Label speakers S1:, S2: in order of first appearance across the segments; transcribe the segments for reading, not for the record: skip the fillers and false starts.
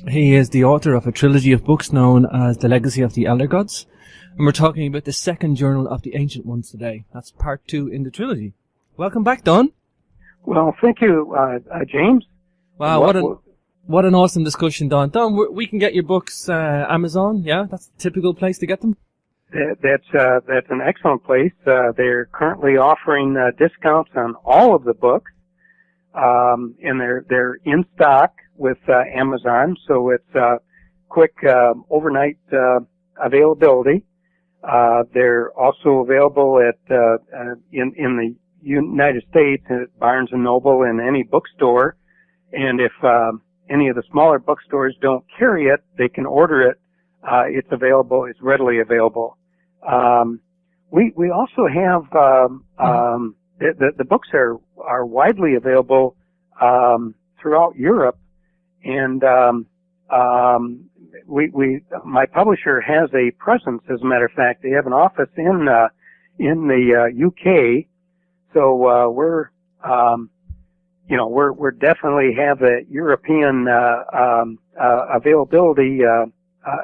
S1: He is the author of a trilogy of books known as The Legacy of the Elder Gods. And we're talking about the second journal of the Ancient Ones today. That's part 2 in the trilogy. Welcome back, Don.
S2: Well, thank you, James.
S1: Wow, what an awesome discussion, Don. Don, we can get your books Amazon, yeah? That's the typical place to get them?
S2: That's an excellent place. They're currently offering discounts on all of the books, and they're in stock with Amazon, so it's quick overnight availability. They're also available at in the United States at Barnes & Noble and any bookstore, and if any of the smaller bookstores don't carry it, they can order it. It's available. It's readily available. We also have the books are widely available throughout Europe, and my publisher has a presence. As a matter of fact, they have an office in the UK. So we're definitely have a European availability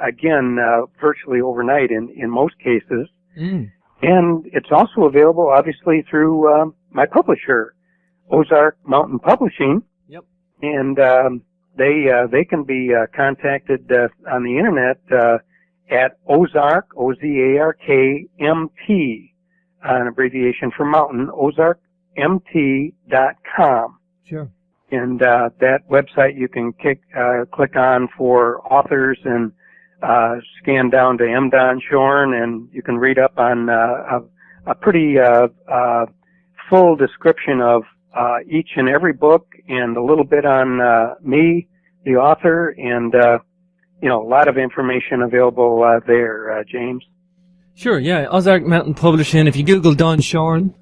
S2: again virtually overnight in most cases. And it's also available obviously through my publisher, Ozark Mountain Publishing.
S1: Yep. And
S2: they can be contacted on the internet at Ozark, OZARK-MT, an abbreviation for mountain, ozarkmt.com.
S1: Sure.
S2: And that website you can click on for authors and scan down to M. Don Shorn, and you can read up on a pretty full description of each and every book, and a little bit on me, the author, and a lot of information available there, James.
S1: Sure, yeah. Ozark Mountain Publishing. If you Google Don Shorn,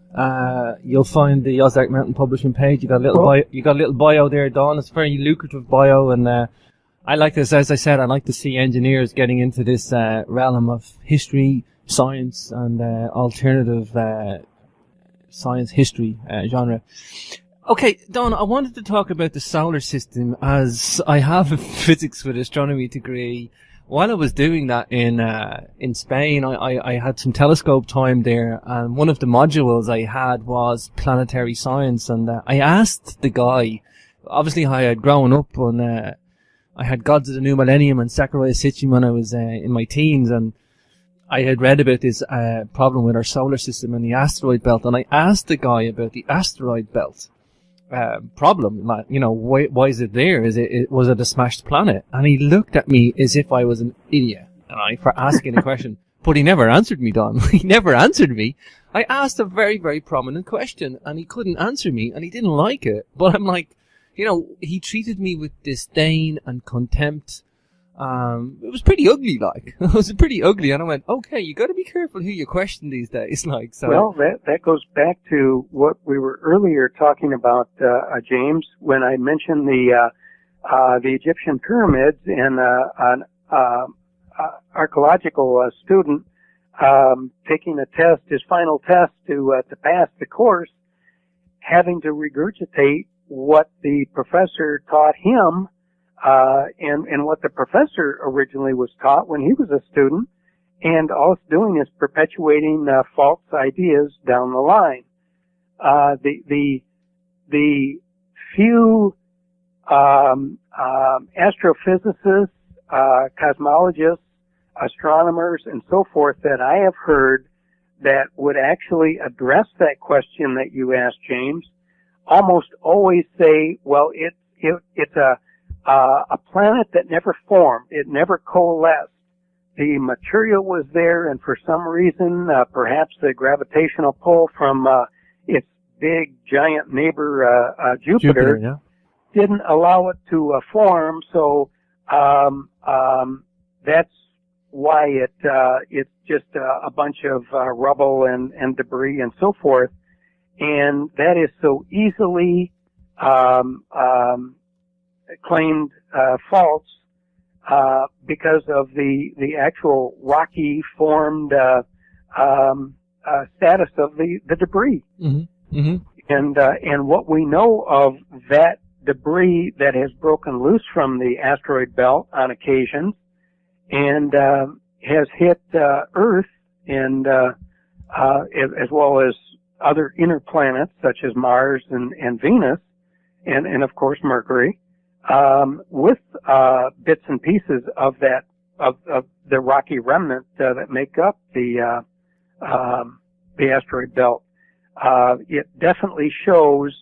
S1: you'll find the Ozark Mountain Publishing page. You got a little bio there, Don. It's a very lucrative bio, and I like this. As I said, I like to see engineers getting into this realm of history, science, and alternative science history genre. Okay, Don, I wanted to talk about the solar system, as I have a physics with astronomy degree. While I was doing that in Spain, I had some telescope time there, and one of the modules I had was planetary science, and I asked the guy, obviously I had grown up on, I had Gods of the New Millennium and Sakurai Sitchin when I was in my teens, and I had read about this problem with our solar system and the asteroid belt, and I asked the guy about the asteroid belt problem. Like, why is it there? Was it a smashed planet? And he looked at me as if I was an idiot, for asking a question. But he never answered me, Don. He never answered me. I asked a very, very prominent question, and he couldn't answer me, and he didn't like it. But I'm like, he treated me with disdain and contempt. It was pretty ugly, like. It was pretty ugly, and I went, okay, you gotta be careful who you question these days, like, so.
S2: Well, that goes back to what we were earlier talking about, James, when I mentioned the Egyptian pyramids, and an archaeological student taking a test, his final test to pass the course, having to regurgitate what the professor taught him, and what the professor originally was taught when he was a student, and all it's doing is perpetuating false ideas down the line. The few astrophysicists, cosmologists, astronomers, and so forth that I have heard that would actually address that question that you asked, James, almost always say, well, it's a planet that never formed. It never coalesced. The material was there, and for some reason, perhaps the gravitational pull from its big, giant neighbor, Jupiter, didn't allow it to form. So that's why it's just a bunch of rubble and debris and so forth. And that is so easily claimed false because of the actual rocky formed status of the debris.
S1: Mm-hmm. Mm-hmm.
S2: And what we know of that debris that has broken loose from the asteroid belt on occasion and has hit Earth and as well as other inner planets such as Mars and Venus and of course Mercury, with bits and pieces of that of the rocky remnant that make up the asteroid belt. It definitely shows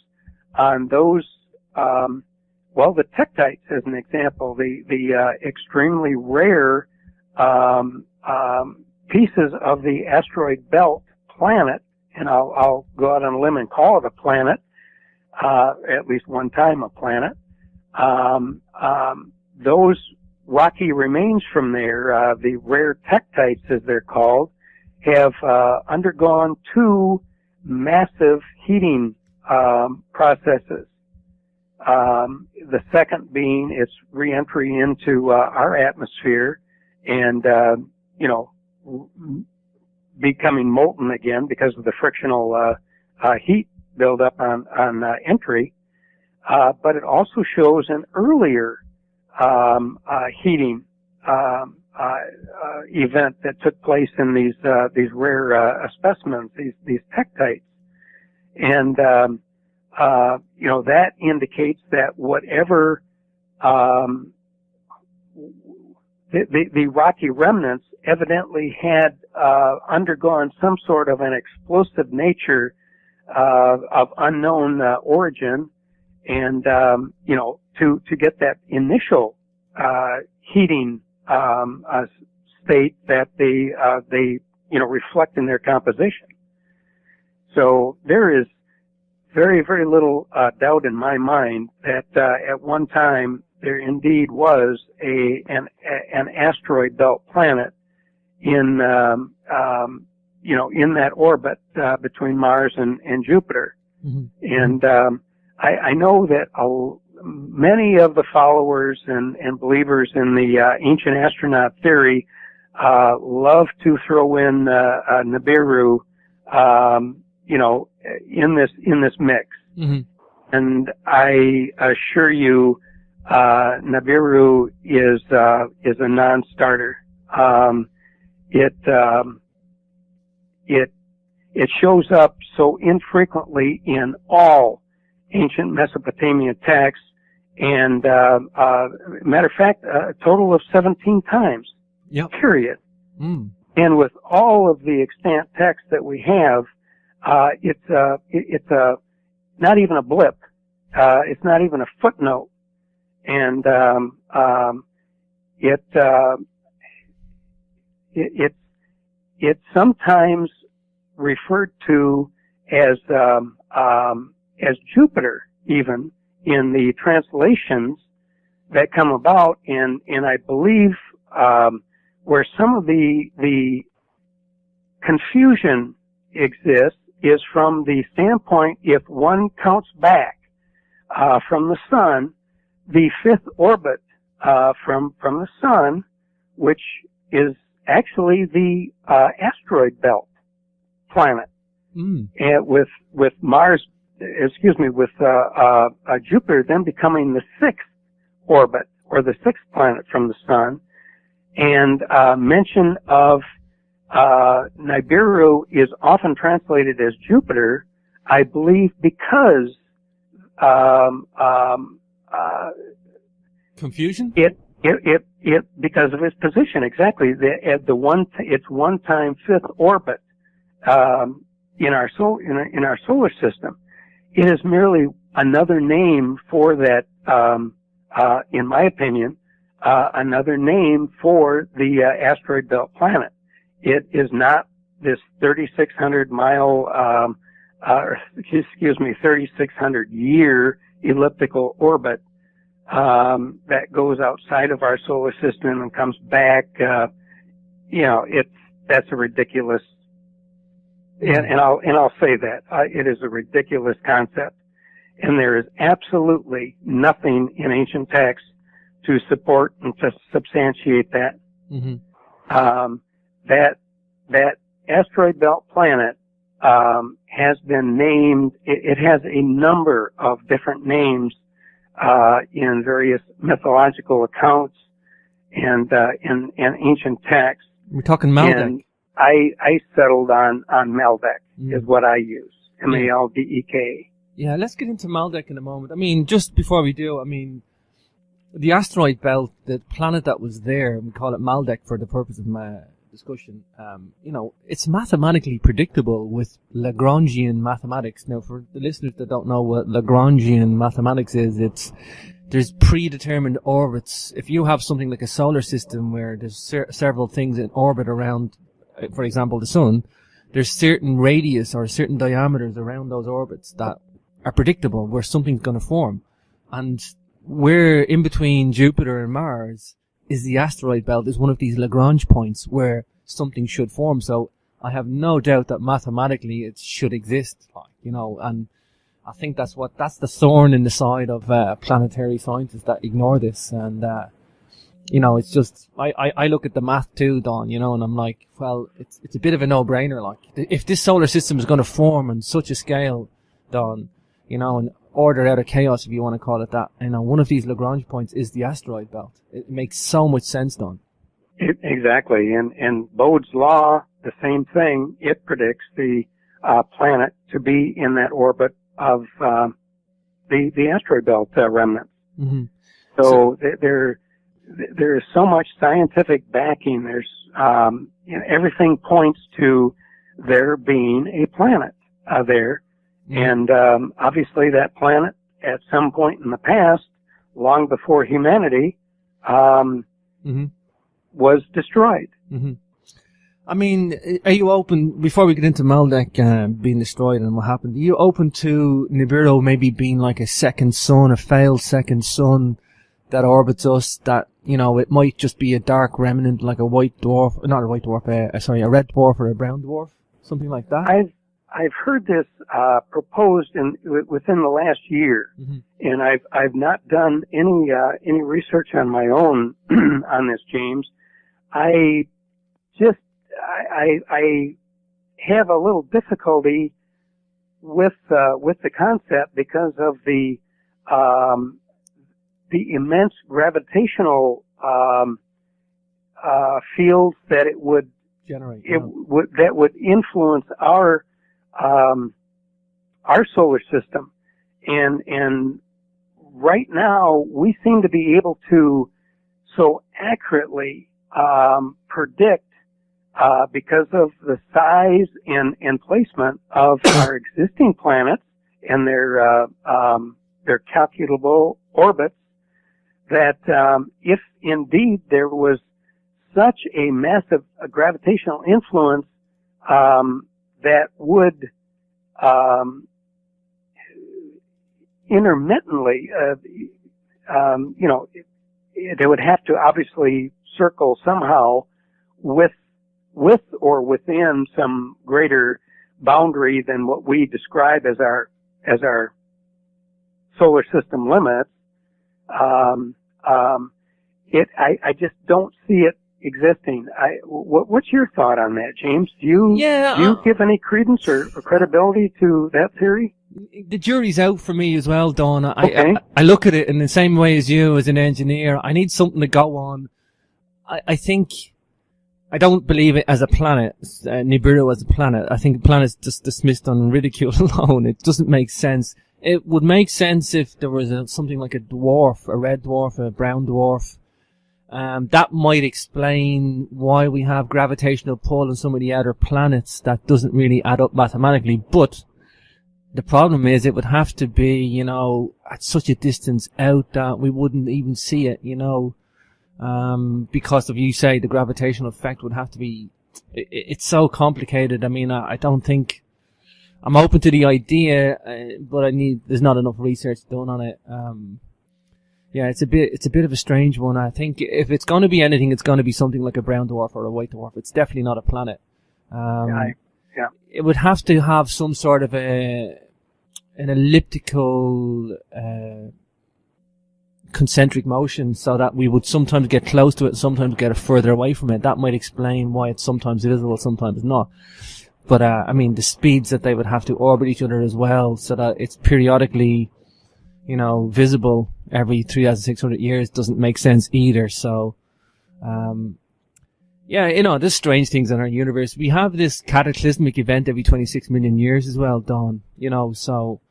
S2: on those, the tektites as an example, the extremely rare pieces of the asteroid belt planet, and I'll go out on a limb and call it a planet, at least one time a planet. Those rocky remains from there, the rare tektites as they're called, have undergone two massive heating processes. The second being its reentry into our atmosphere and becoming molten again because of the frictional heat buildup on entry. But it also shows an earlier heating event that took place in these rare specimens, these tektites, and that indicates that whatever the rocky remnants evidently had undergone some sort of an explosive nature of unknown origin, and to get that initial heating state that they reflect in their composition. So there is very, very little doubt in my mind that at one time there indeed was an asteroid belt planet in in that orbit between Mars and Jupiter. Mm-hmm. And I know that many of the followers and believers in the ancient astronaut theory love to throw in Nibiru, in this mix. Mm-hmm. And I assure you, Nibiru is a non-starter. It shows up so infrequently in all ancient Mesopotamian texts, and matter of fact, a total of 17 times. Yep. Period. Mm. And with all of the extant texts that we have, it's not even a blip. It's not even a footnote, and it's sometimes referred to as Jupiter, even in the translations that come about, and I believe where some of the confusion exists is from the standpoint, if one counts back from the sun, the fifth orbit from the sun, which is actually the asteroid belt planet, and with Mars, with Jupiter then becoming the sixth orbit or the sixth planet from the sun, and mention of Nibiru is often translated as Jupiter, I believe, because
S1: confusion.
S2: It because of its position, exactly. Its one-time fifth orbit in our solar system. It is merely another name for that. In my opinion, another name for the asteroid belt planet. It is not this 3,600 mile, 3,600 year elliptical orbit that goes outside of our solar system and comes back. That's a ridiculous, and I'll say that it is a ridiculous concept, and there is absolutely nothing in ancient texts to support and to substantiate that. Mm-hmm. That asteroid belt planet has been named. It has a number of different names in various mythological accounts and in ancient texts.
S1: We're talking Maldek.
S2: And I settled on Maldek is what I use. Maldek.
S1: Yeah, let's get into Maldek in a moment. I mean, just before we do, I mean, the asteroid belt, the planet that was there, we call it Maldek for the purpose of my discussion, you know, it's mathematically predictable with Lagrangian mathematics. Now, for the listeners that don't know what Lagrangian mathematics is, there's predetermined orbits. If you have something like a solar system where there's several things in orbit around, for example, the sun, there's certain radius or certain diameters around those orbits that are predictable where something's going to form. And where in between Jupiter and Mars is the asteroid belt is one of these Lagrange points where something should form. So I have no doubt that mathematically it should exist, you know, and I think that's the thorn in the side of planetary scientists that ignore this. And you know, it's just I look at the math too, Don, you know, and I'm like, well, it's a bit of a no-brainer. Like, if this solar system is going to form on such a scale, Don, you know, and order out of chaos, if you want to call it that, you know, one of these Lagrange points is the asteroid belt. It makes so much sense, Don.
S2: Exactly, and Bode's law, the same thing. It predicts the planet to be in that orbit of the asteroid belt remnants.
S1: Mm-hmm.
S2: So there is so much scientific backing. There's you know, everything points to there being a planet there. And obviously that planet, at some point in the past, long before humanity, was destroyed.
S1: Mm-hmm. I mean, are you open, before we get into Maldek being destroyed and what happened, are you open to Nibiru maybe being like a second sun, a failed second sun that orbits us, that, you know, it might just be a dark remnant like a white dwarf, not a white dwarf, a red dwarf or a brown dwarf, something like that?
S2: I've heard this proposed within the last year, and I've not done any research on my own on this, James. I have a little difficulty with the concept because of the immense gravitational fields that it would
S1: generate.
S2: That would influence our solar system, and right now we seem to be able to so accurately predict because of the size and placement of our existing planets and their calculable orbits, that if indeed there was such a massive gravitational influence that would intermittently, you know, they would have to obviously circle somehow with or within some greater boundary than what we describe as our solar system limits. I just don't see it existing. What's your thought on that, James? Do you give any credence or credibility to that theory?
S1: The jury's out for me as well, Don.
S2: Okay.
S1: I look at it in the same way as you, as an engineer. I need something to go on. I think I don't believe it as a planet, Nibiru as a planet. I think the planet's just dismissed on ridicule alone. It doesn't make sense. It would make sense if there was something like a dwarf, a red dwarf, a brown dwarf. That might explain why we have gravitational pull on some of the other planets. That doesn't really add up mathematically, but the problem is it would have to be, you know, at such a distance out that we wouldn't even see it, you know, because of, you say, the gravitational effect would have to be, it's so complicated. I mean, I don't think, I'm open to the idea, but there's not enough research done on it. Yeah, it's a bit of a strange one. I think if it's going to be anything, it's going to be something like a brown dwarf or a white dwarf. It's definitely not a planet.
S2: Yeah.
S1: It would have to have some sort of an elliptical, concentric motion, so that we would sometimes get close to it, sometimes get further away from it. That might explain why it's sometimes visible, sometimes not. But, I mean, the speeds that they would have to orbit each other as well, so that it's periodically, visible every 3,600 years doesn't make sense either. So, there's strange things in our universe. We have this cataclysmic event every 26 million years as well, Don. So,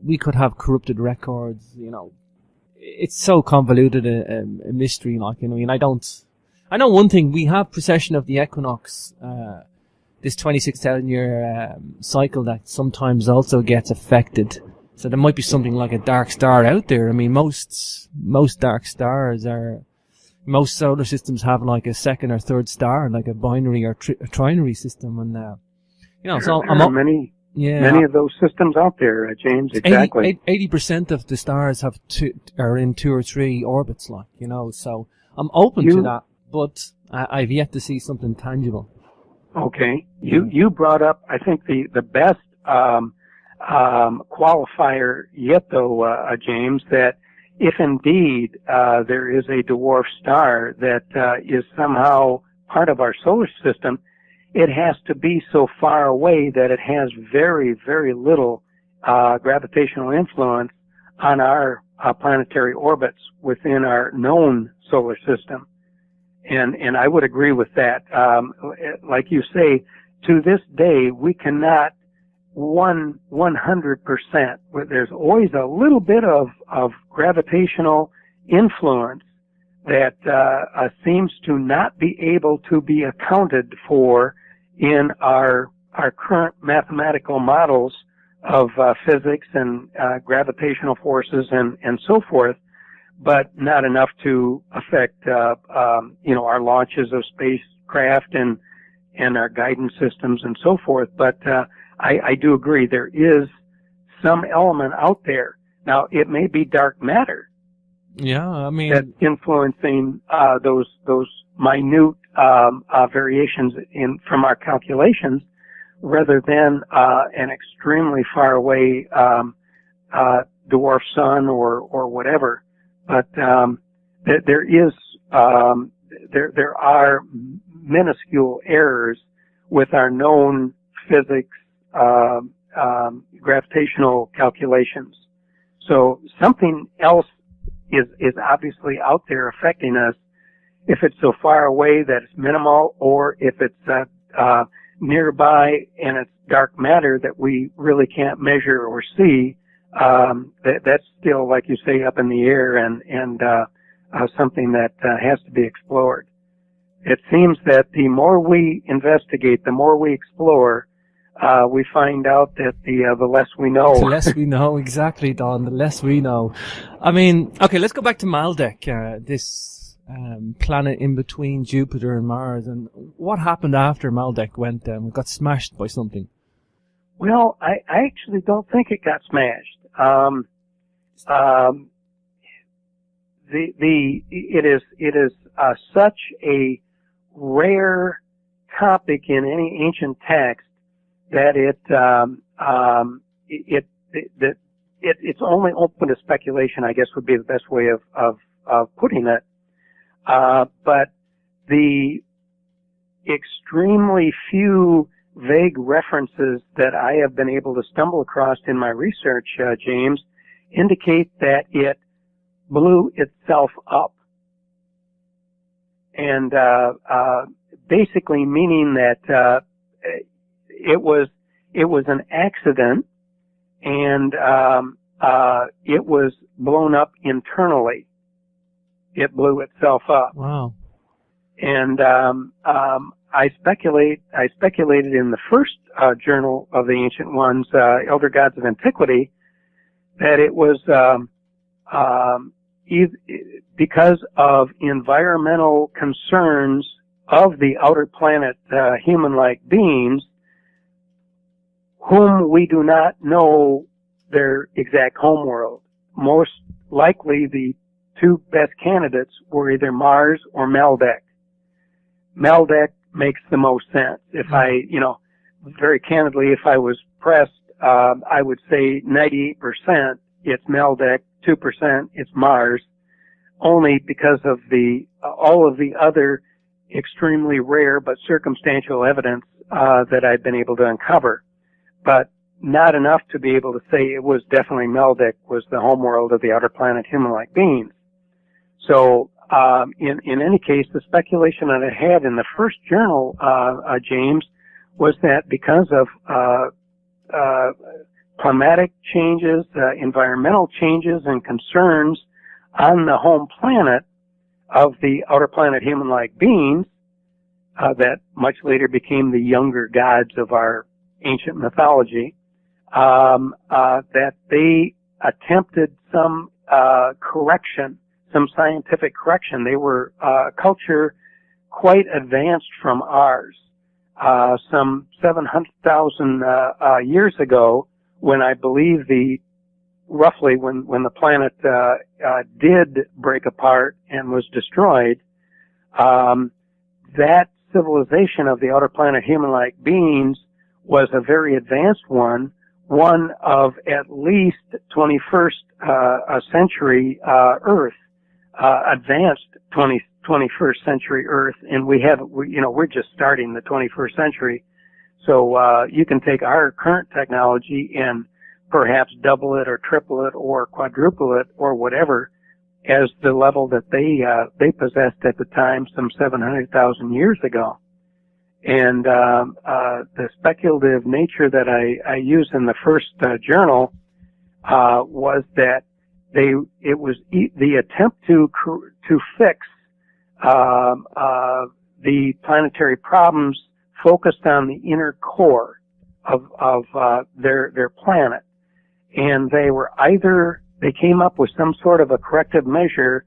S1: we could have corrupted records. It's so convoluted a mystery. I know one thing. We have precession of the equinox, this 26,000 year cycle that sometimes also gets affected. So there might be something like a dark star out there. I mean, most dark stars most solar systems have like a second or third star, like a binary or a trinary system, and
S2: there are many of those systems out there, James. Exactly.
S1: 80% of the stars are in 2 or 3 orbits, So I'm open to that, but I've yet to see something tangible.
S2: Okay. You brought up, I think, the best qualifier yet, though, James, that if indeed there is a dwarf star that is somehow part of our solar system, it has to be so far away that it has very, very little gravitational influence on our planetary orbits within our known solar system. And I would agree with that. Like you say, to this day, we cannot 100%. There's always a little bit of gravitational influence that seems to not be able to be accounted for in our current mathematical models of physics and gravitational forces and so forth, but not enough to affect our launches of spacecraft and our guidance systems and so forth. But I do agree there is some element out there. Now, it may be dark matter.
S1: Yeah, I mean,
S2: that's influencing those minute variations from our calculations, rather than an extremely far away dwarf sun or whatever. But there are minuscule errors with our known physics gravitational calculations. So something else is obviously out there affecting us. If it's so far away that it's minimal, or if it's nearby and it's dark matter that we really can't measure or see, that's still, like you say, up in the air and something that has to be explored. It seems that the more we investigate, the more we explore, we find out that the less we know.
S1: The less we know, exactly, Don. The less we know. I mean, okay, let's go back to Maldek, this planet in between Jupiter and Mars. And what happened after Maldek went got smashed by something?
S2: Well, I actually don't think it got smashed. It is such a rare topic in any ancient text that it's only open to speculation, I guess, would be the best way of putting it. But the extremely few vague references that I have been able to stumble across in my research, James, indicate that it blew itself up. And basically meaning that it was an accident, and it was blown up internally. It blew itself up.
S1: Wow.
S2: And I speculated in the first journal of the ancient ones, Elder Gods of Antiquity, that it was because of environmental concerns of the outer planet human-like beings, whom we do not know their exact homeworld. Most likely, the two best candidates were either Mars or Maldek. Maldek makes the most sense. If very candidly, if I was pressed, I would say 98% it's Maldek, 2% it's Mars, only because of all of the other extremely rare but circumstantial evidence that I've been able to uncover. But not enough to be able to say it was definitely Meldic was the homeworld of the outer planet human-like beings. So, in any case, the speculation that I had in the first journal, James, was that because of climatic changes, environmental changes, and concerns on the home planet of the outer planet human-like beings, that much later became the younger gods of our ancient mythology, that they attempted some correction, some scientific correction. They were a culture quite advanced from ours. Some 700,000 years ago, when I believe roughly when the planet did break apart and was destroyed, that civilization of the outer planet human-like beings was a very advanced one of at least 21st century Earth, advanced 21st century Earth, and we're just starting the 21st century. So you can take our current technology and perhaps double it or triple it or quadruple it or whatever as the level that they possessed at the time, some 700,000 years ago. And the speculative nature that I use in the first journal was that it was the attempt to fix the planetary problems focused on the inner core of their planet, and they came up with some sort of a corrective measure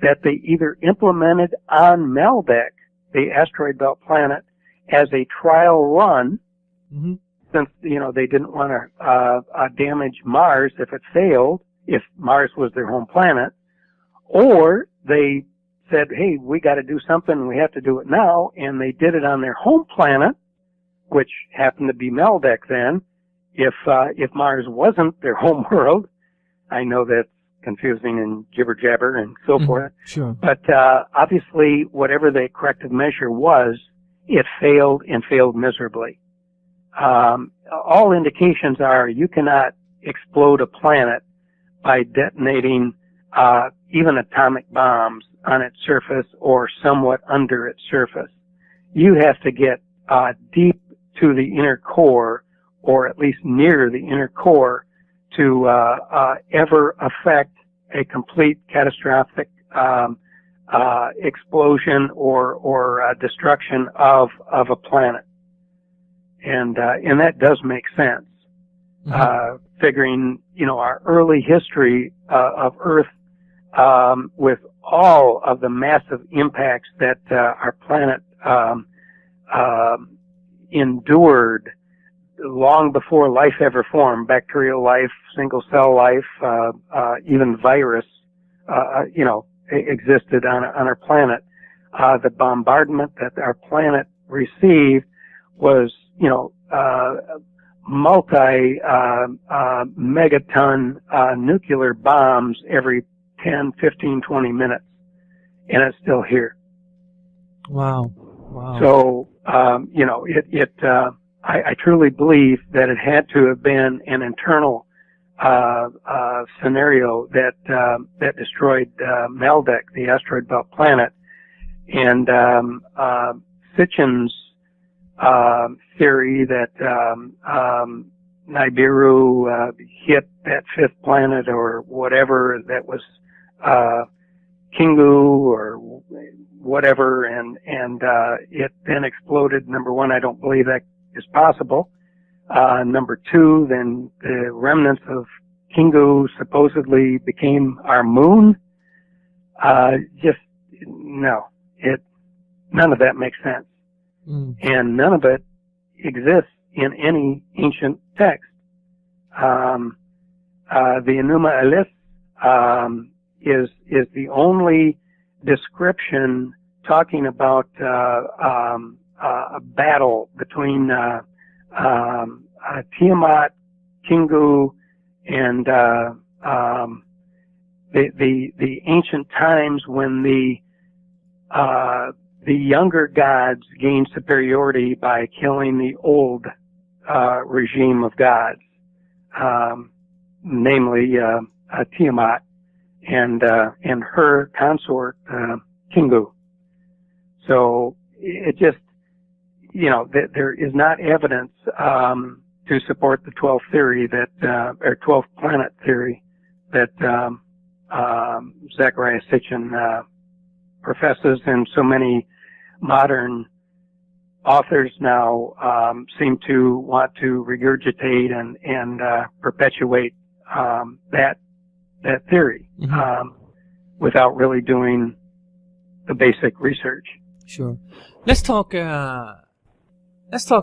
S2: that they either implemented on Meldic, the asteroid belt planet, as a trial run, since they didn't want to damage Mars if it failed, if Mars was their home planet, or they said, hey, we got to do something, we have to do it now, and they did it on their home planet, which happened to be Meldic then. If Mars wasn't their home world, I know that's confusing and jibber jabber and so forth.
S1: Sure.
S2: But obviously, whatever the corrective measure was, it failed and failed miserably. All indications are you cannot explode a planet by detonating even atomic bombs on its surface or somewhat under its surface. You have to get deep to the inner core, or at least near the inner core, to ever affect a complete catastrophic explosion or destruction of a planet. And that does make sense. Figuring, our early history of Earth, with all of the massive impacts that our planet endured long before life ever formed, bacterial life, single cell life, even virus, existed on our planet. The bombardment that our planet received was, megaton nuclear bombs every 10, 15, 20 minutes, and it's still here. Wow. So, I truly believe that it had to have been an internal scenario that destroyed Meldic, the asteroid belt planet, and Sitchin's theory that Nibiru hit that fifth planet or whatever that was Kingu or whatever, and it then exploded. Number one, I don't believe that is possible. Number two, then the remnants of Kingu supposedly became our moon. None of that makes sense. And none of it exists in any ancient text. The Enuma Elish is the only description talking about a battle between Tiamat, Kingu, and the ancient times when the younger gods gained superiority by killing the old regime of gods. namely Tiamat and her consort Kingu. So it just, there is not evidence to support the 12th theory that, or 12th planet theory that Zecharia Sitchin professes, and so many modern authors now seem to want to regurgitate and perpetuate that theory without really doing the basic research.
S1: Sure. Let's talk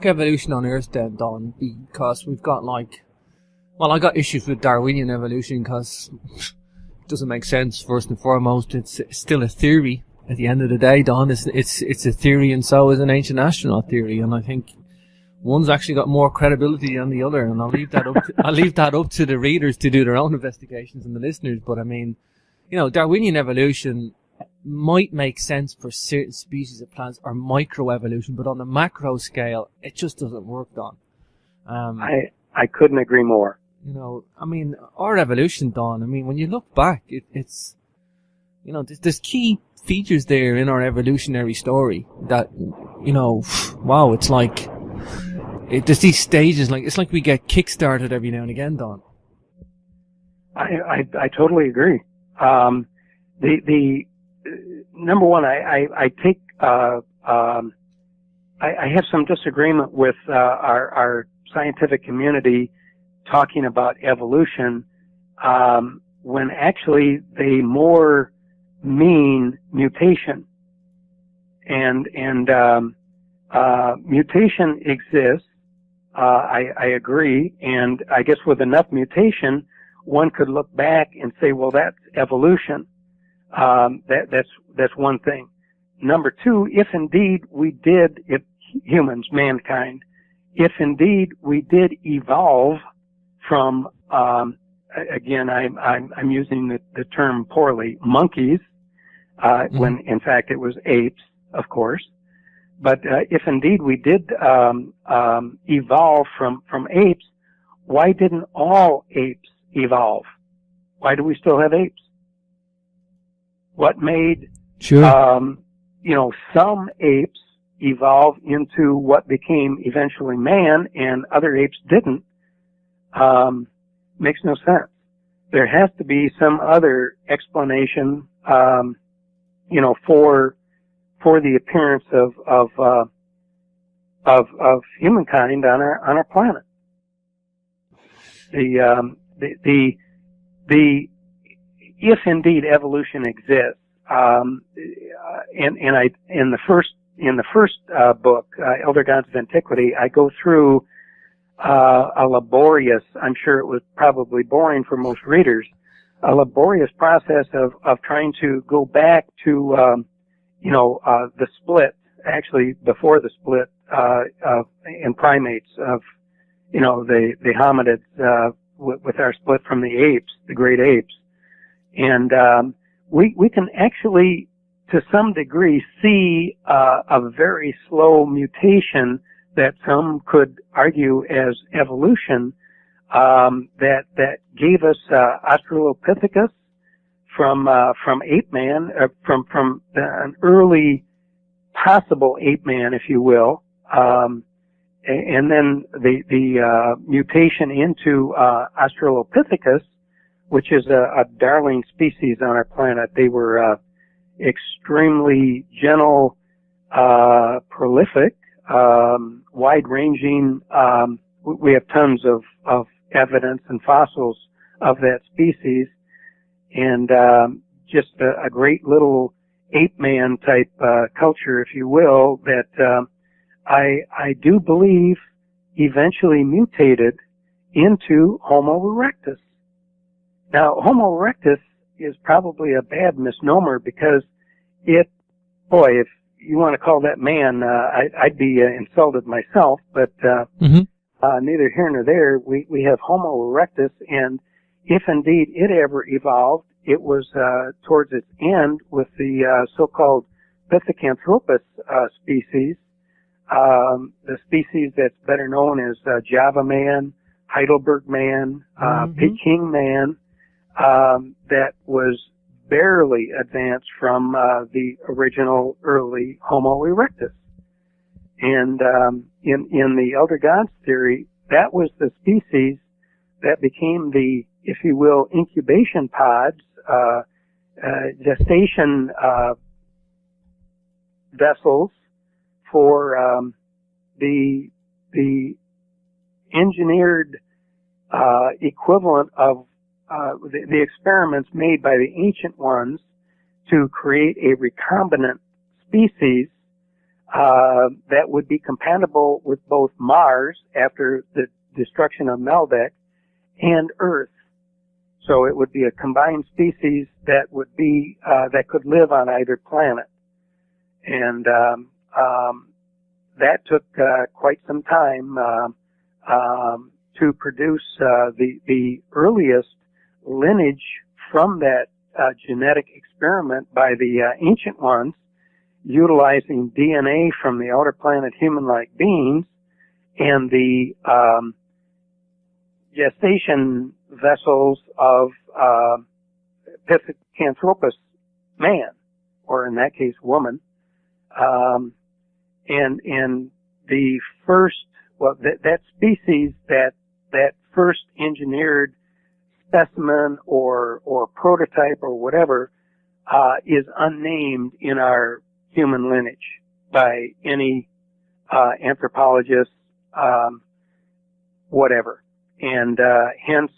S1: evolution on Earth then, Don, because we've got I got issues with Darwinian evolution because it doesn't make sense. First and foremost, it's still a theory. At the end of the day, Don, it's a theory, and so is an ancient astronaut theory. And I think one's actually got more credibility than the other. And I'll leave that up to the readers to do their own investigations and the listeners. But I mean, Darwinian evolution might make sense for certain species of plants or microevolution, but on the macro scale, it just doesn't work, Don.
S2: I couldn't agree more.
S1: I mean, our evolution, Don. I mean, when you look back, it's there's key features there in our evolutionary story that, wow, it's like, there's these stages, it's like we get kick-started every now and again, Don.
S2: I totally agree. The number one, I take, I have some disagreement with, our scientific community talking about evolution, when actually they more mean mutation, and mutation exists. I agree, and I guess with enough mutation, one could look back and say, well, that's evolution. That's one thing. Number two, if indeed humans, mankind, if indeed we did evolve from, again, I'm using the term poorly, monkeys, when in fact it was apes, of course. But if indeed we did evolve from apes, why didn't all apes evolve? Why do we still have apes? What made some apes evolve into what became eventually man, and other apes didn't? Makes no sense. There has to be some other explanation, for the appearance of humankind on our planet. If indeed evolution exists, and in the first book, Elder Gods of Antiquity, I go through a laborious, I'm sure it was probably boring for most readers, a laborious process of trying to go back to the split, actually before the split in primates of the hominids with our split from the apes, the great apes. And we can actually, to some degree, see a very slow mutation that some could argue as evolution, that gave us Australopithecus from ape man, from an early possible ape man, if you will, and then the mutation into Australopithecus, which is a darling species on our planet. They were extremely gentle, prolific, wide-ranging. We have tons of evidence and fossils of that species, and just a great little ape-man type culture, if you will, that I do believe eventually mutated into Homo erectus. Now, Homo erectus is probably a bad misnomer because if you want to call that man, I'd be insulted myself, but neither here nor there. We have Homo erectus, and if indeed it ever evolved, it was towards its end with the so-called Pithecanthropus species, the species that's better known as Java man, Heidelberg man,
S1: Mm-hmm.
S2: Peking man, that was barely advanced from the original early Homo erectus. And in the Elder Gods theory, that was the species that became the, if you will, incubation pods, gestation vessels for the engineered equivalent of the experiments made by the ancient ones to create a recombinant species that would be compatible with both Mars after the destruction of Meldic and Earth. So it would be a combined species that would be that could live on either planet, and that took quite some time to produce the earliest lineage from that genetic experiment by the ancient ones, utilizing DNA from the outer planet human-like beings and the gestation vessels of Pithecanthropus man, or in that case woman, and the first, well, that species, that first engineered specimen or prototype or whatever is unnamed in our human lineage by any anthropologist, whatever. And hence,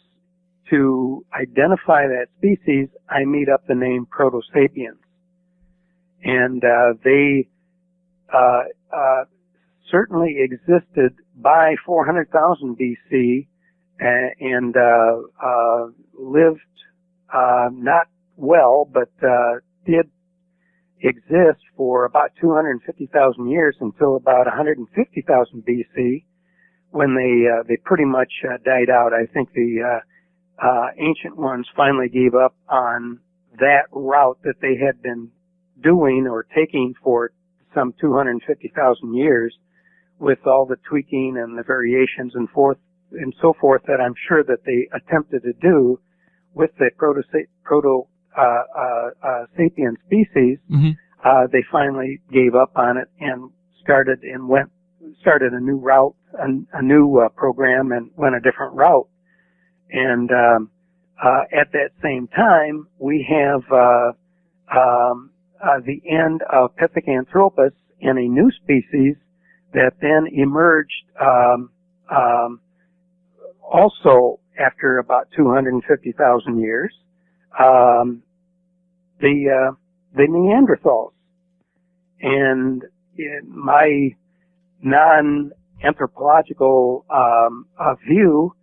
S2: to identify that species, I made up the name Proto-Sapiens. And they certainly existed by 400,000 BC and lived not well, but did exist for about 250,000 years until about 150,000 BC, when they pretty much died out. I think the ancient ones finally gave up on that route that they had been doing or taking for some 250,000 years, with all the tweaking and the variations and so forth that I'm sure that they attempted to do with the proto-sapien species.
S1: Mm-hmm.
S2: They finally gave up on it and started a new route, a new program, and went a different route. And at that same time, we have the end of Pithecanthropus and a new species that then emerged also after about 250,000 years, the Neanderthals. And in my non-anthropological view,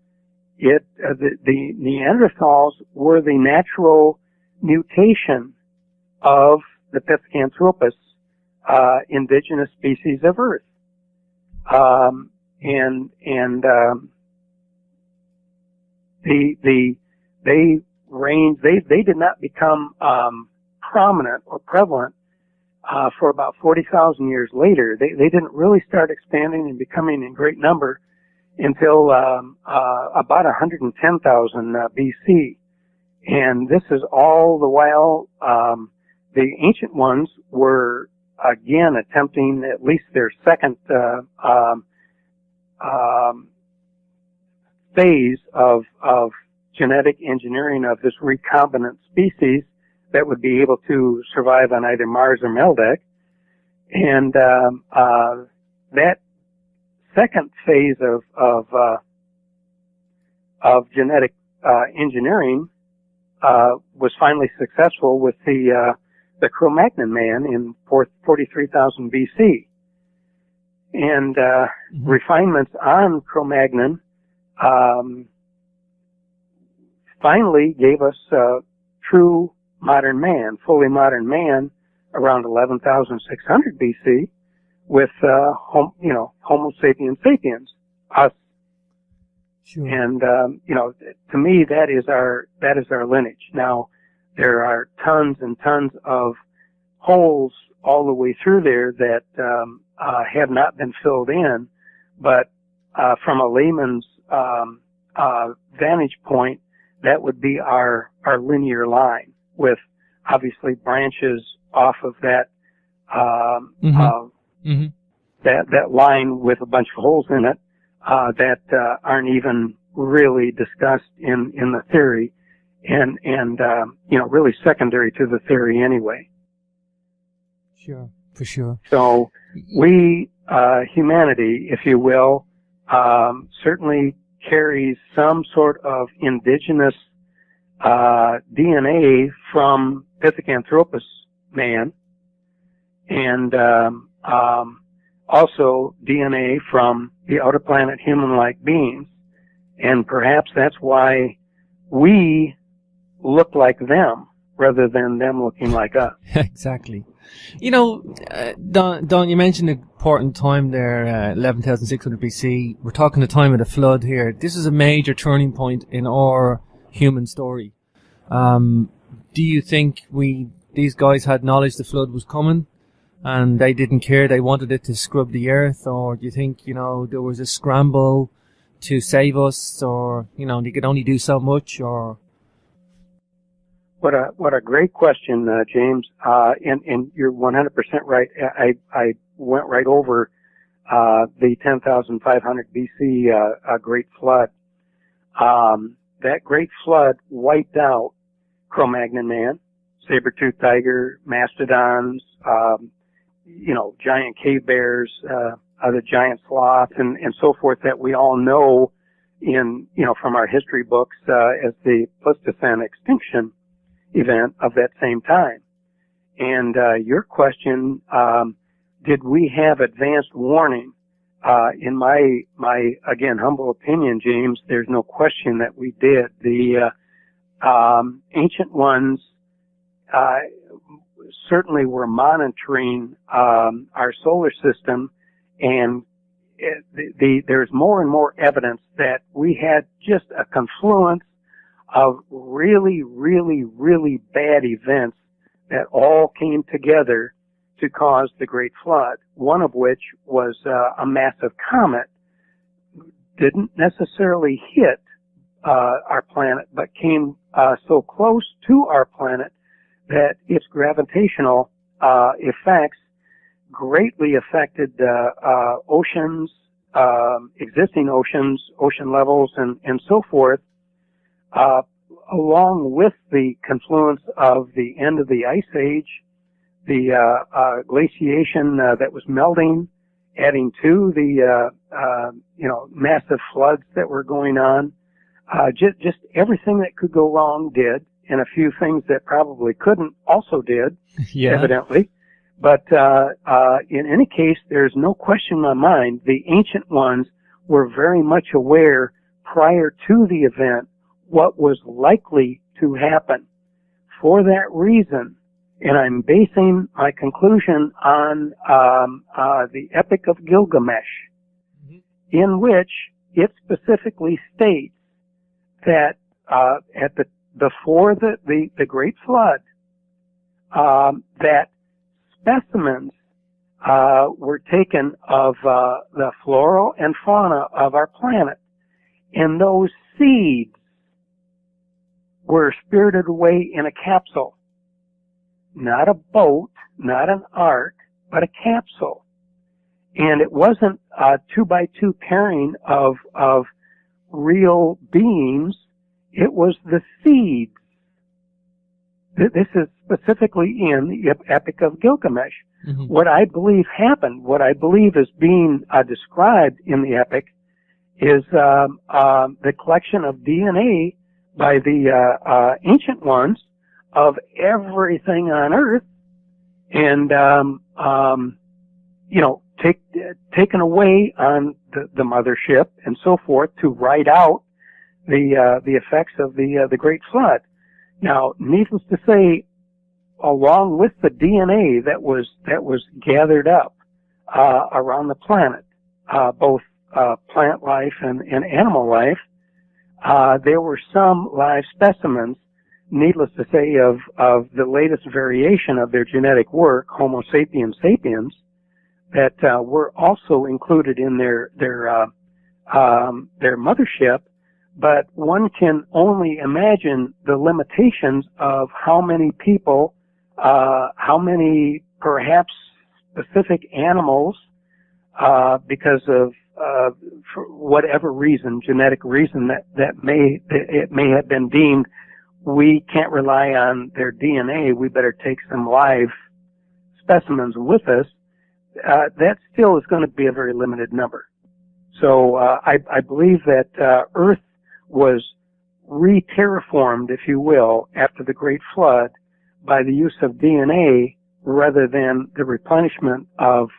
S2: the Neanderthals were the natural mutation of the Pithecanthropus, indigenous species of Earth. They did not become prominent or prevalent for about 40,000 years later. They didn't really start expanding and becoming in great number until about 110,000 BC. And this is all the while the ancient ones were again attempting at least their second phase of genetic engineering of this recombinant species that would be able to survive on either Mars or Meldic. And that second phase of genetic engineering was finally successful with the Cro-Magnon man in 43,000 BC. And refinements on Cro-Magnon finally gave us true modern man, fully modern man, around 11,600 BC, with Homo sapiens sapiens, us.
S1: Sure.
S2: And to me, that is our lineage. Now, there are tons and tons of holes all the way through there that have not been filled in, but from a layman's vantage point, that would be our linear line, with obviously branches off of that that line with a bunch of holes in it that aren't even really discussed in the theory, and really secondary to the theory anyway.
S1: Sure, for sure.
S2: So we, humanity, if you will, certainly carries some sort of indigenous DNA from Pithecanthropus man, and also DNA from the outer planet human-like beings. And perhaps that's why we look like them rather than them looking like us.
S1: Exactly. You know, Don, you mentioned an important time there, 11,600 BC. We're talking the time of the flood here. This is a major turning point in our human story. Do you think these guys had knowledge the flood was coming and they didn't care, they wanted it to scrub the earth? Or do you think, there was a scramble to save us, or, they could only do so much? Or
S2: What a great question, James. And you're 100% right. I went right over the 10,500 BC Great Flood. That Great Flood wiped out Cro-Magnon man, saber-toothed tiger, mastodons, giant cave bears, the giant sloth, and so forth that we all know from our history books as the Pleistocene extinction event of that same time. And your question, did we have advanced warning? In my again humble opinion, James, there's no question that we did. The ancient ones certainly were monitoring our solar system, and there's more and more evidence that we had just a confluence of really, really, really bad events that all came together to cause the Great Flood, one of which was a massive comet. Didn't necessarily hit our planet, but came so close to our planet that its gravitational effects greatly affected oceans, existing oceans, ocean levels, and so forth, along with the confluence of the end of the Ice Age, the glaciation that was melting, adding to the massive floods that were going on. Just everything that could go wrong did, and a few things that probably couldn't also did, evidently. But in any case, there's no question in my mind the ancient ones were very much aware prior to the event what was likely to happen. For that reason, and I'm basing my conclusion on the Epic of Gilgamesh, in which it specifically states that before the Great Flood, that specimens were taken of the flora and fauna of our planet, and those seeds were spirited away in a capsule. Not a boat, not an ark, but a capsule. And it wasn't a 2x2 pairing of real beings. It was the seeds. This is specifically in the Epic of Gilgamesh. Mm-hmm. What I believe happened, what I believe is being described in the Epic, is the collection of DNA by the ancient ones of everything on Earth, and taken away on the mothership and so forth to ride out the effects of the Great Flood. Now, needless to say, along with the DNA that was gathered up around the planet, both plant life and animal life, there were some live specimens, needless to say, of the latest variation of their genetic work, Homo sapiens sapiens, that were also included in their mothership, but one can only imagine the limitations of how many people, how many perhaps specific animals, because of for whatever reason, genetic reason that it may have been deemed, we can't rely on their DNA. We better take some live specimens with us. That still is going to be a very limited number. So I believe that Earth was re-terraformed, if you will, after the Great Flood by the use of DNA rather than the replenishment of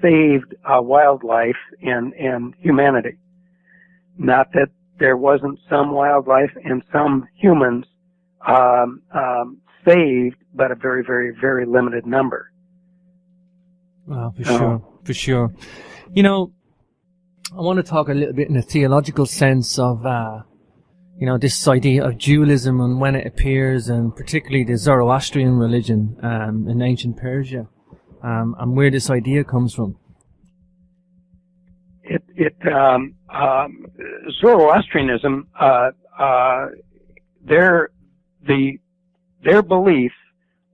S2: saved wildlife and humanity. Not that there wasn't some wildlife and some humans saved, but a very, very, very limited number.
S1: Well, for sure. You know, I want to talk a little bit in a theological sense of, you know, this idea of dualism and when it appears, and particularly the Zoroastrian religion in ancient Persia, and where this idea comes from.
S2: Zoroastrianism, their belief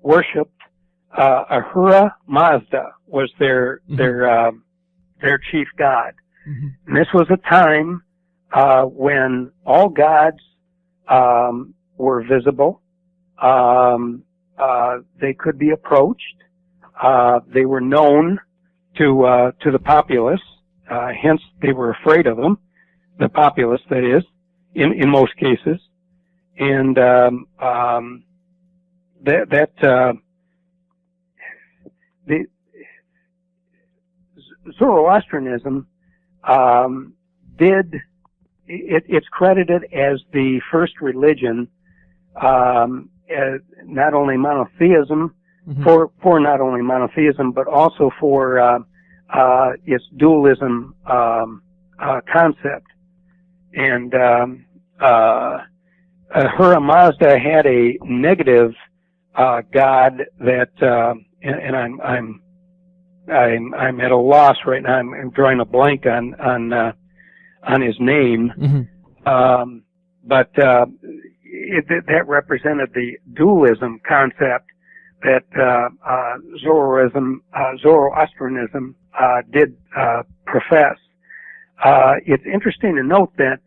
S2: worshipped Ahura Mazda was their chief god. Mm-hmm. And this was a time when all gods were visible. They could be approached. They were known to the populace. Hence, they were afraid of them. The populace, that is, in most cases. And the Zoroastrianism it's credited as the first religion, not only monotheism, mm-hmm. for not only monotheism, but also for its dualism concept. And Ahura Mazda had a negative god that, and I'm at a loss right now. I'm drawing a blank on his name, mm-hmm. But that represented the dualism concept that Zoroastrianism did profess. It's interesting to note that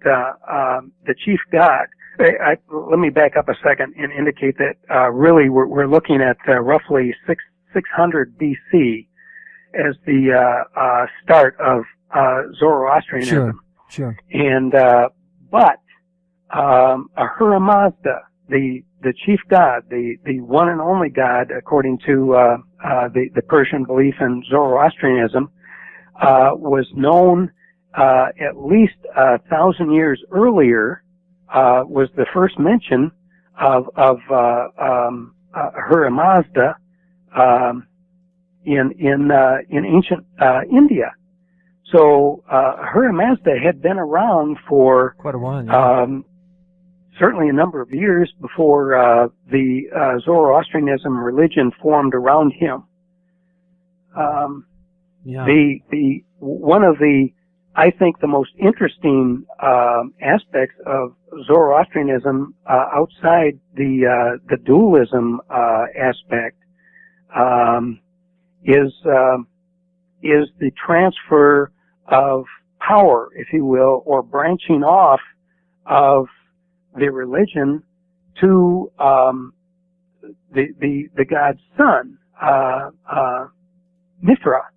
S2: the chief god. Let me back up a second and indicate that really we're looking at roughly 600 BC as the start of Zoroastrianism.
S1: Sure.
S2: And but Ahura Mazda, the chief god, the one and only god, according to the Persian belief in Zoroastrianism, was known at least 1,000 years earlier. Was the first mention of Ahura Mazda in ancient India. So Ahura Mazda had been around for
S1: quite a while. Yeah.
S2: Certainly a number of years before the Zoroastrianism religion formed around him. The one of the, I think, the most interesting aspects of Zoroastrianism outside the dualism aspect is the transfer of power, if you will, or branching off of the religion to the god's son, Mithra,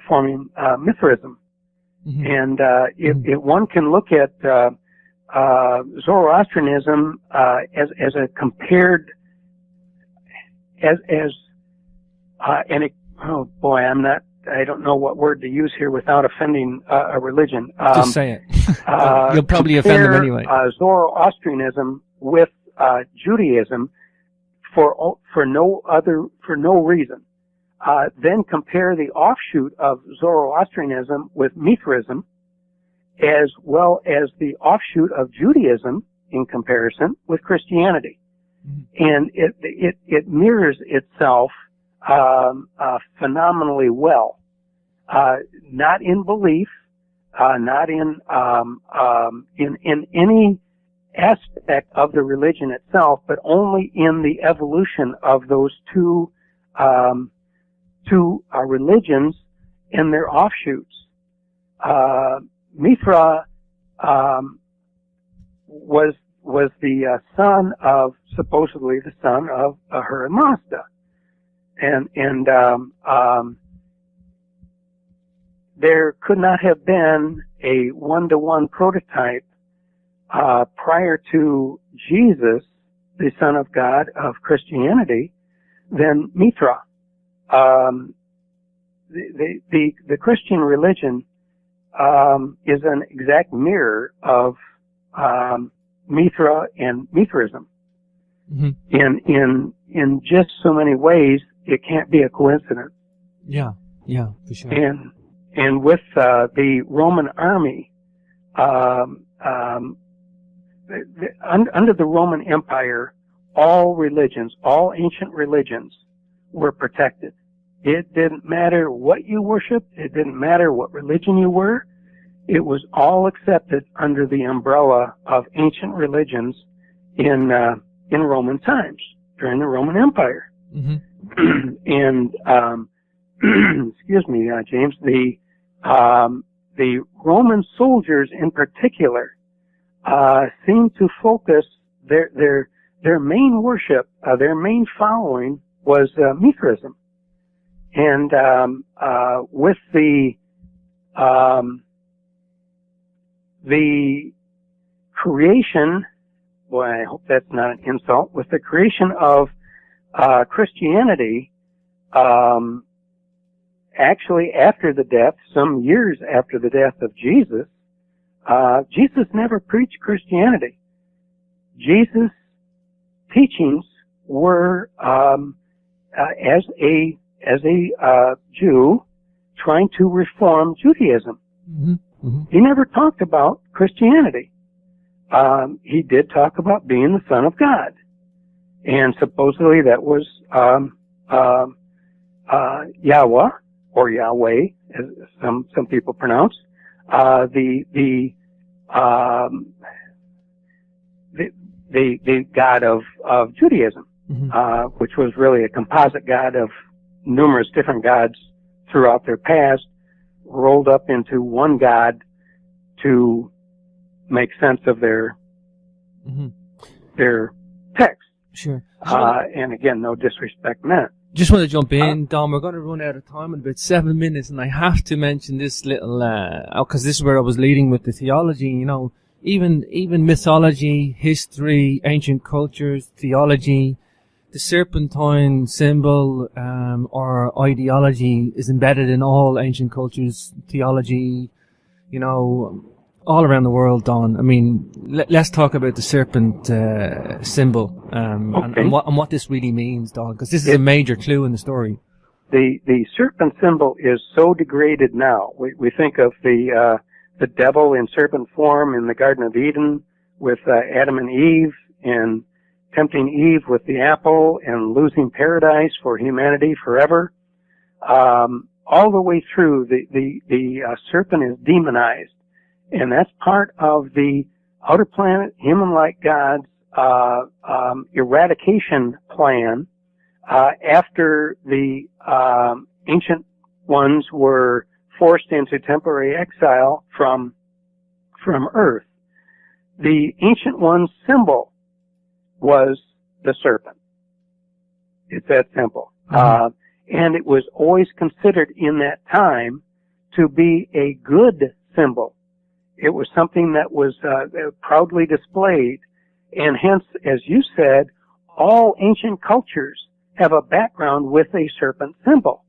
S2: forming Mithraism. Mm-hmm. And if one can look at Zoroastrianism as a compared oh boy, I don't know what word to use here without offending a religion.
S1: Just say it. You'll probably offend them anyway.
S2: Zoroastrianism with Judaism for no reason. Then compare the offshoot of Zoroastrianism with Mithraism, as well as the offshoot of Judaism in comparison with Christianity. Mm-hmm. And it mirrors itself phenomenally well. Not in belief, not in any aspect of the religion itself, but only in the evolution of those two religions and their offshoots. Mithra was the supposedly the son of Ahura Mazda, and there could not have been a one-to-one prototype prior to Jesus, the Son of God of Christianity, than Mithra. The Christian religion is an exact mirror of Mithra and Mithraism.
S1: Mm-hmm.
S2: In just so many ways, it can't be a coincidence.
S1: Yeah, for sure.
S2: And with the Roman army, under the Roman Empire, all ancient religions were protected. It didn't matter what you worshiped. It didn't matter what religion you were. It was all accepted under the umbrella of ancient religions in Roman times, during the Roman Empire.
S1: Mm-hmm.
S2: And excuse me, James, the Roman soldiers in particular seemed to focus their main worship, their main following was Mithraism. And with the creation, boy, I hope that's not an insult, with the creation of Christianity, actually after the death, some years after the death of Jesus, Jesus never preached Christianity. Jesus' teachings were as a Jew trying to reform Judaism.
S1: Mm-hmm. Mm-hmm.
S2: He never talked about Christianity. He did talk about being the Son of God, and supposedly that was Yahweh or Yahweh, as some people pronounce the God of Judaism,
S1: Mm-hmm.
S2: Which was really a composite god of numerous different gods throughout their past, rolled up into one god to make sense of their
S1: Mm-hmm.
S2: their text.
S1: Sure.
S2: And again, no disrespect meant.
S1: Just want to jump in, Dom. We're going to run out of time in about 7 minutes, and I have to mention this little, because this is where I was leading with the theology. You know, even mythology, history, ancient cultures, theology, the serpentine symbol or ideology is embedded in all ancient cultures, theology. You know, all around the world, Don. I mean, let's talk about the serpent symbol and what this really means, Don, because this is a major clue in the story.
S2: The serpent symbol is so degraded now. We think of the devil in serpent form in the Garden of Eden with Adam and Eve, and tempting Eve with the apple and losing paradise for humanity forever. All the way through, the serpent is demonized. And that's part of the outer planet, human-like gods, eradication plan, after the, ancient ones were forced into temporary exile from Earth. The ancient one's symbol was the serpent. It's that simple.
S1: Mm-hmm.
S2: And it was always considered in that time to be a good symbol. It was something that was proudly displayed, and hence, as you said, all ancient cultures have a background with a serpent symbol.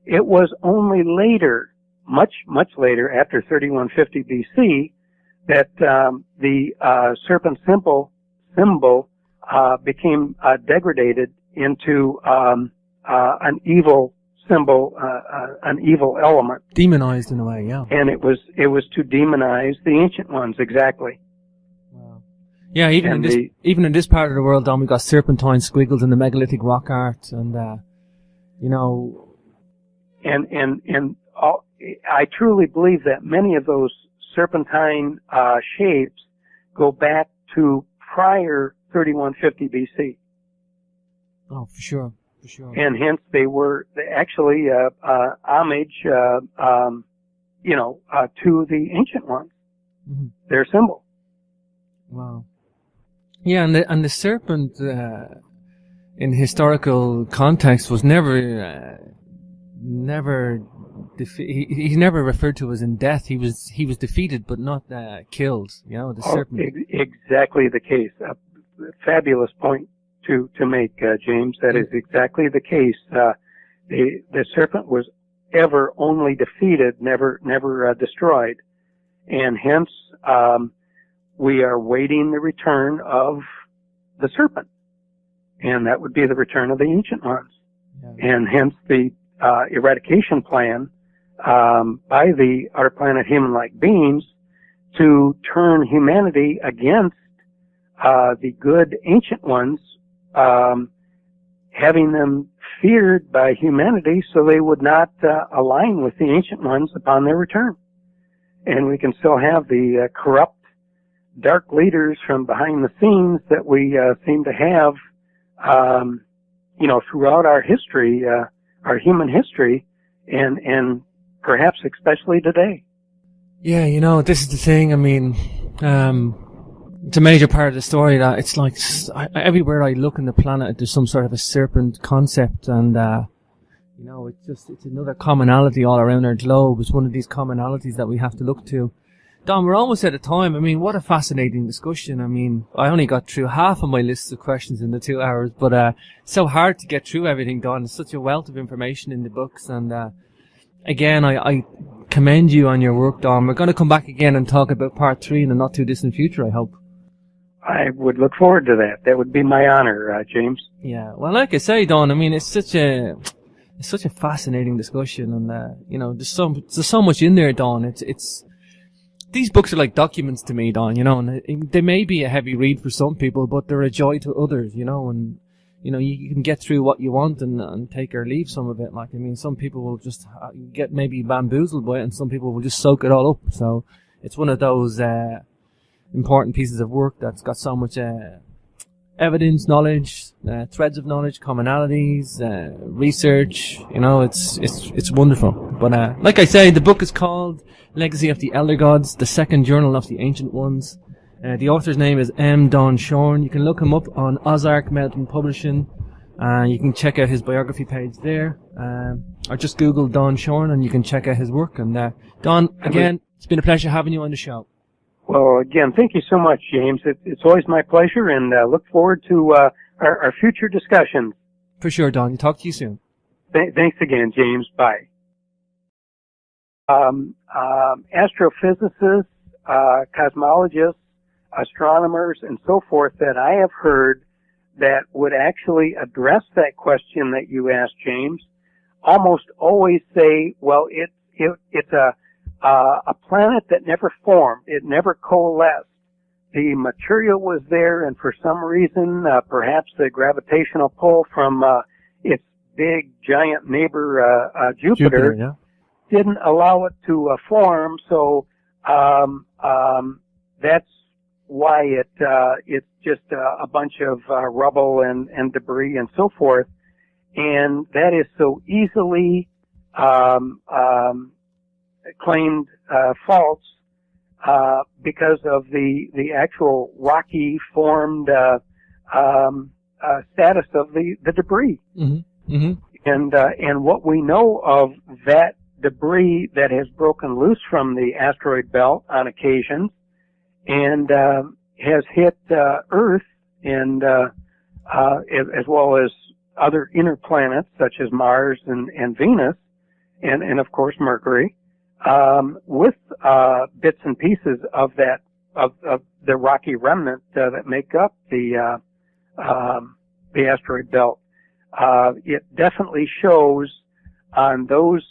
S2: It was only later, much later, after 3150 BC, that the serpent symbol became degraded into an evil symbol, an evil element.
S1: Demonized in a way, yeah.
S2: And it was to demonize the ancient ones, exactly.
S1: Wow. Yeah, even in this part of the world, Don, we got serpentine squiggles in the megalithic rock art, and you know.
S2: And I truly believe that many of those serpentine shapes go back to prior 3150 BC.
S1: Oh, for sure. For sure.
S2: And hence they were actually homage, to the ancient ones.
S1: Mm-hmm.
S2: Their symbol. Wow.
S1: Yeah, and the serpent in historical context was never he's never referred to as in death. He was defeated, but not killed. You know, the serpent.
S2: Exactly the case. A fabulous point to make, James. That is exactly the case. The serpent was ever only defeated, never destroyed, and hence we are waiting the return of the serpent, and that would be the return of the ancient ones, and hence the eradication plan by the outer planet human-like beings to turn humanity against the good ancient ones, having them feared by humanity so they would not align with the ancient ones upon their return. And we can still have the corrupt, dark leaders from behind the scenes that we seem to have, throughout our history, our human history, and perhaps especially today. Yeah,
S1: this is the thing. I mean, it's a major part of the story that it's like everywhere I look on the planet, there's some sort of a serpent concept, and it's another commonality all around our globe. It's one of these commonalities that we have to look to. Don, we're almost out of time. I mean, what a fascinating discussion. I mean, I only got through half of my list of questions in the 2 hours, but it's so hard to get through everything, Don. There's such a wealth of information in the books, and again, I commend you on your work, Don. We're going to come back again and talk about part 3 in the not too distant future, I hope.
S2: I would look forward to that. That would be my honor, James.
S1: Yeah. Well, like I say, Don, I mean, it's such a fascinating discussion, and there's so much in there, Don. It's these books are like documents to me, Don, and they may be a heavy read for some people, but they're a joy to others, and you can get through what you want and take or leave some of it. Like, I mean, some people will just get maybe bamboozled by it, and some people will just soak it all up. So it's one of those important pieces of work that's got so much evidence, knowledge, threads of knowledge, commonalities, research. It's wonderful. But like I say, the book is called Legacy of the Elder Gods, the Second Journal of the Ancient Ones. The author's name is M. Don Shorn. You can look him up on Ozark Mountain Publishing. You can check out his biography page there. Or just Google Don Shorn and you can check out his work. And Don, again, it's been a pleasure having you on the show.
S2: Well, again, thank you so much, James. It's always my pleasure, and look forward to our future discussions.
S1: For sure, Don. Talk to you soon.
S2: Thanks again, James. Bye. Astrophysicists, cosmologists, astronomers, and so forth that I have heard that would actually address that question that you asked, James, almost always say, well, it's a planet that never formed. It never coalesced. The material was there, and for some reason, perhaps the gravitational pull from its big, giant neighbor, Jupiter didn't allow it to form. So that's why it's just a bunch of rubble and debris and so forth. And that is so easily claimed false because of the actual rocky formed status of the debris. Mm-hmm. Mm-hmm. And what we know of that debris that has broken loose from the asteroid belt on occasion and has hit Earth and as well as other inner planets such as Mars and Venus and of course Mercury, with bits and pieces of that of the rocky remnant that make up the asteroid belt. It definitely shows on those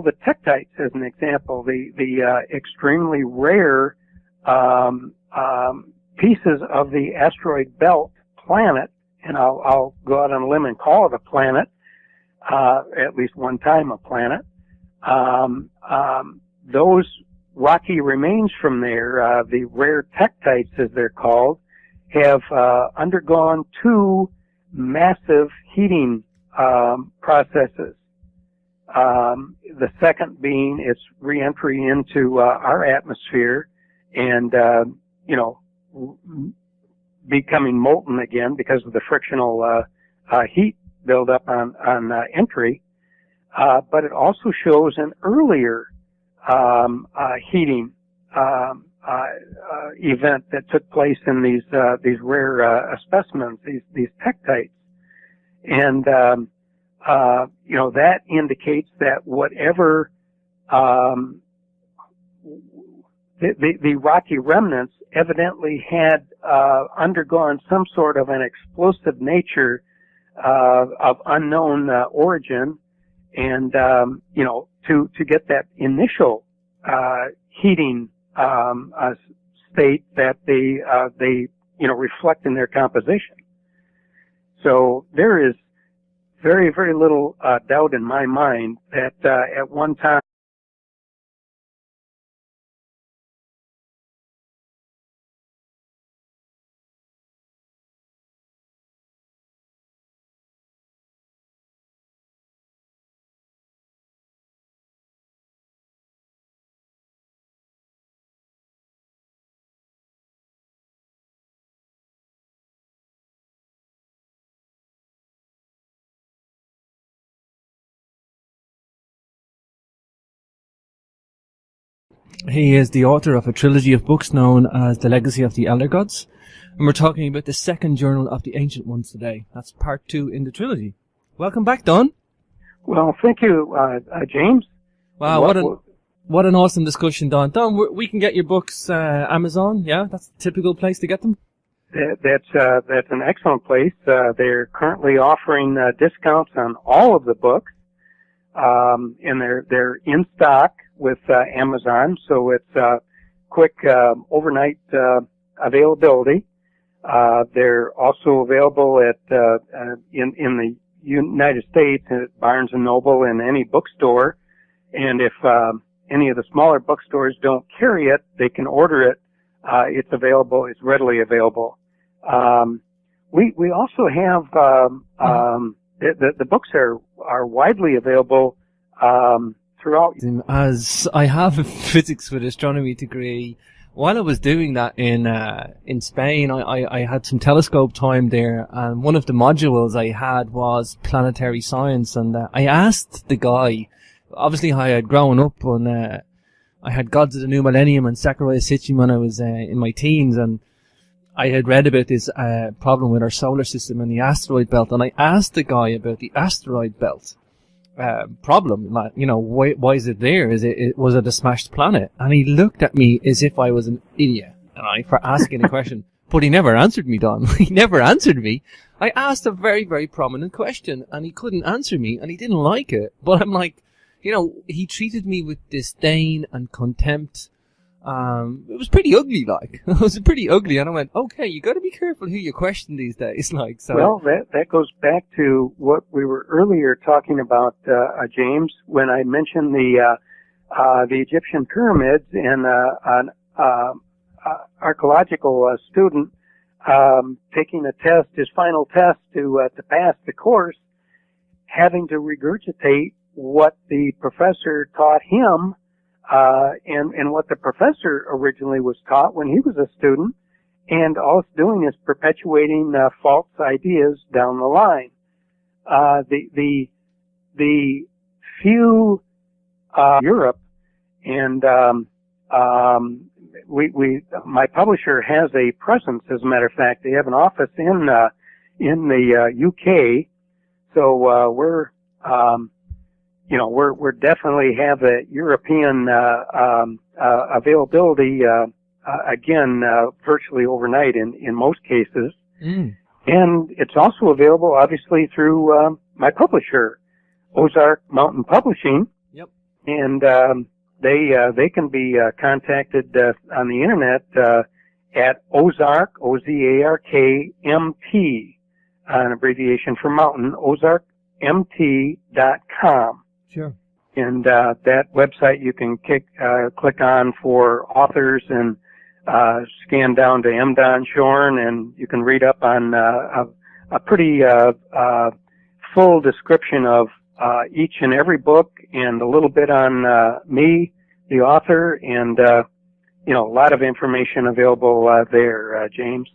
S2: the tektites, as an example, the extremely rare pieces of the asteroid belt planet, and I'll go out on a limb and call it a planet, at least one time a planet. Those rocky remains from there, the rare tektites as they're called, have undergone two massive heating processes. The second being its reentry into our atmosphere and, becoming molten again because of the frictional heat buildup on entry. But it also shows an earlier heating event that took place in these rare specimens, these tektites, and that indicates that whatever the rocky remnants evidently had undergone some sort of an explosive nature of unknown origin, and to get that initial heating state that they reflect in their composition. So there is very, very little doubt in my mind that at one time
S1: He is the author of a trilogy of books known as The Legacy of the Elder Gods. And we're talking about the second journal of the Ancient Ones today. That's part 2 in the trilogy. Welcome back, Don.
S2: Well, thank you, James.
S1: Wow, what an awesome discussion, Don. Don, we can get your books Amazon, yeah? That's the typical place to get them?
S2: That's an excellent place. They're currently offering discounts on all of the books, and they're in stock with Amazon, so it's quick overnight availability. They're also available at in the United States at Barnes and Noble and any bookstore. And if any of the smaller bookstores don't carry it, they can order it. It's available. It's readily available. We also have the books are widely available throughout.
S1: As I have a physics with astronomy degree, while I was doing that in Spain, I had some telescope time there, and one of the modules I had was planetary science, and I asked the guy. Obviously, I had grown up on I had Gods of the New Millennium and Sakurai Sitchin when I was in my teens, and I had read about this problem with our solar system and the asteroid belt, and I asked the guy about the asteroid belt problem. Like, why is it there? Was it a smashed planet? And he looked at me as if I was an idiot, for asking a question. But he never answered me, Don. He never answered me. I asked a very, very prominent question, and he couldn't answer me, and he didn't like it. But I'm like, he treated me with disdain and contempt. It was pretty ugly, like. It was pretty ugly, and I went, okay, you gotta be careful who you question these days, like, so.
S2: Well, that goes back to what we were earlier talking about, James, when I mentioned the Egyptian pyramids, and an archaeological student, taking a test, his final test to pass the course, having to regurgitate what the professor taught him, and what the professor originally was taught when he was a student, and all it's doing is perpetuating false ideas down the line. The few Europe, and my publisher has a presence. As a matter of fact, they have an office in the UK, so we're definitely have a European availability again virtually overnight in most cases, and it's also available obviously through my publisher, Ozark Mountain Publishing.
S1: Yep. And
S2: they can be contacted on the internet at Ozark, OZARK-MT, an abbreviation for mountain, OzarkMT.com.
S1: Sure.
S2: and that website you can click on for authors and scan down to M. Don Shorn, and you can read up on a pretty full description of each and every book, and a little bit on me, the author, and a lot of information available there, James.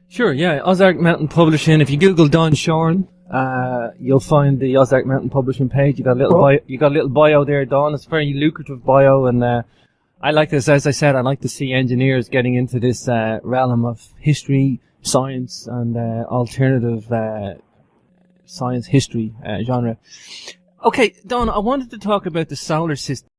S1: Sure, yeah. Ozark Mountain Publishing. If you Google Don Shorn, you'll find the Ozark Mountain Publishing page. You got a little bio there, Don. It's a very lucrative bio, and I like this. As I said, I like to see engineers getting into this realm of history, science, and alternative science history genre. Okay, Don, I wanted to talk about the solar system.